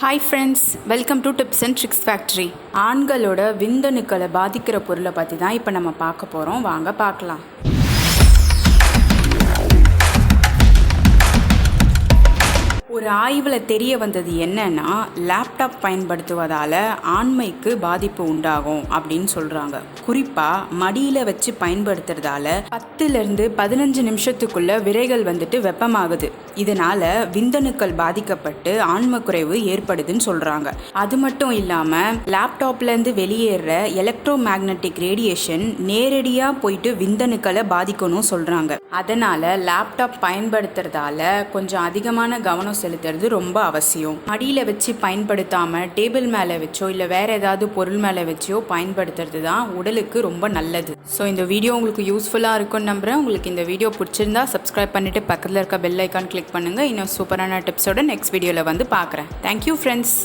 Hi friends, welcome to tips and tricks factory. ஆண்களோட விந்தணுக்களை பாதிக்கிற பொருளை பற்றி தான் இப்போ நம்ம பார்க்க போகிறோம். வாங்க பார்க்கலாம். ஒரு ஆய்வில் தெரிய வந்தது என்னன்னா, லேப்டாப் பயன்படுத்துவதால் ஆண்மைக்கு பாதிப்பு உண்டாகும் அப்படின்னு சொல்கிறாங்க. குறிப்பாக மடியில் வச்சு பயன்படுத்துறதால 10லேருந்து 15 நிமிஷத்துக்குள்ள விரைகள் வெப்பமாகுது. இதனால் விந்தணுக்கள் பாதிக்கப்பட்டு ஆண்மை குறைவு ஏற்படுதுன்னு சொல்கிறாங்க. அது மட்டும் இல்லாமல் லேப்டாப்லேருந்து வெளியேற எலக்ட்ரோ மேக்னட்டிக் ரேடியேஷன் நேரடியாக போயிட்டு விந்தணுக்களை பாதிக்கணும் சொல்கிறாங்க. அதனால் லேப்டாப் பயன்படுத்துறதால கொஞ்சம் அதிகமான கவனம் செலுத்துறது ரொம்ப அவசியம். மடியில் வச்சு பயன்படுத்தாமல் டேபிள் மேலே வச்சோ இல்லை வேறு ஏதாவது பொருள் மேலே வச்சோ பயன்படுத்துறது தான் உடலுக்கு ரொம்ப நல்லது. ஸோ இந்த வீடியோ உங்களுக்கு யூஸ்ஃபுல்லாக இருக்கும்னு நம்புகிறேன். உங்களுக்கு இந்த வீடியோ பிடிச்சிருந்தா சப்ஸ்கிரைப் பண்ணிவிட்டு பக்கத்தில் இருக்க பெல் ஐக்கான் கிளிக் பண்ணுங்கள். இன்னும் சூப்பரான டிப்ஸோட நெக்ஸ்ட் வீடியோவில் பார்க்குறேன். Thank you friends.